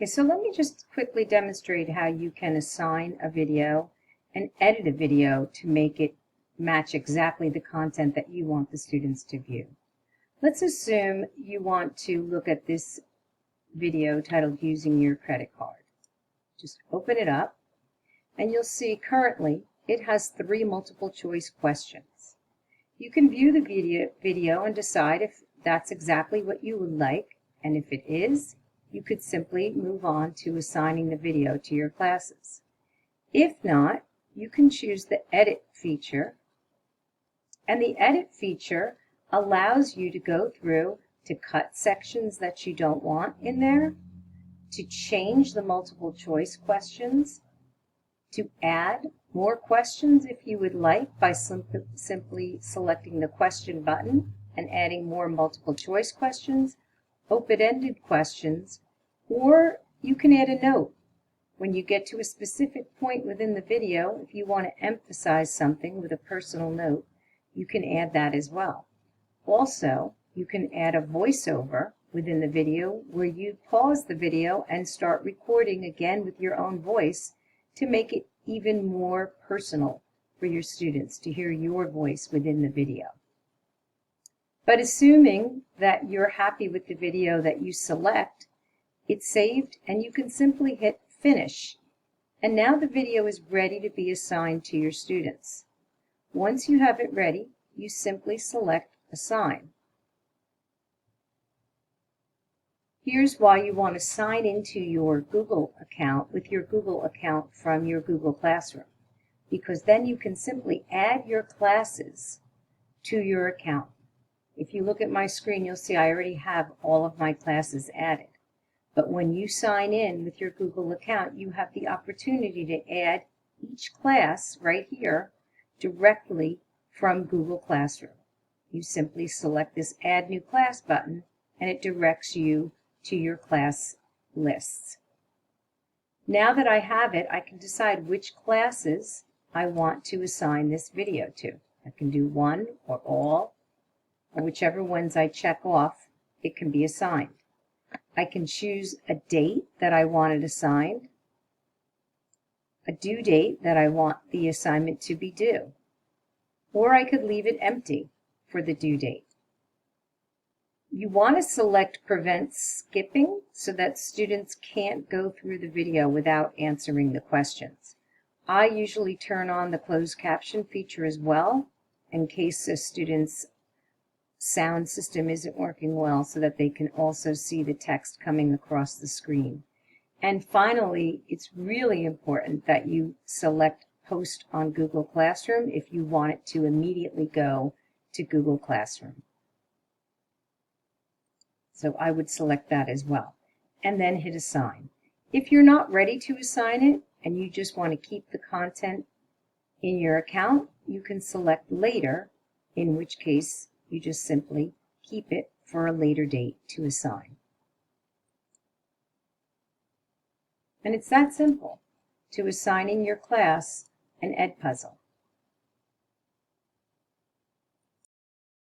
Okay, so let me just quickly demonstrate how you can assign a video and edit a video to make it match exactly the content that you want the students to view. Let's assume you want to look at this video titled Using Your Credit Card. Just open it up and you'll see currently it has 3 multiple choice questions. You can view the video and decide if that's exactly what you would like, and if it is, you could simply move on to assigning the video to your classes. If not, you can choose the Edit feature, and the Edit feature allows you to go through to cut sections that you don't want in there, to change the multiple choice questions, to add more questions if you would like by simply selecting the question button and adding more multiple choice questions, open-ended questions, or you can add a note. When you get to a specific point within the video, if you want to emphasize something with a personal note, you can add that as well. Also, you can add a voiceover within the video where you pause the video and start recording again with your own voice to make it even more personal for your students to hear your voice within the video. But assuming that you're happy with the video that you select, it's saved and you can simply hit Finish. And now the video is ready to be assigned to your students. Once you have it ready, you simply select Assign. Here's why you want to sign into your Google account with your Google account from your Google Classroom, because then you can simply add your classes to your account. If you look at my screen, you'll see I already have all of my classes added. But when you sign in with your Google account, you have the opportunity to add each class right here directly from Google Classroom. You simply select this Add New Class button and it directs you to your class lists. Now that I have it, I can decide which classes I want to assign this video to. I can do one or all, or whichever ones I check off, it can be assigned. I can choose a date that I want it assigned, a due date that I want the assignment to be due, or I could leave it empty for the due date. You want to select Prevent Skipping so that students can't go through the video without answering the questions. I usually turn on the closed caption feature as well in case a student's sound system isn't working well, so that they can also see the text coming across the screen. And finally, it's really important that you select Post on Google Classroom if you want it to immediately go to Google Classroom. So I would select that as well, and then hit Assign. If you're not ready to assign it and you just want to keep the content in your account, you can select Later, in which case you just simply keep it for a later date to assign. And it's that simple to assigning your class an EdPuzzle.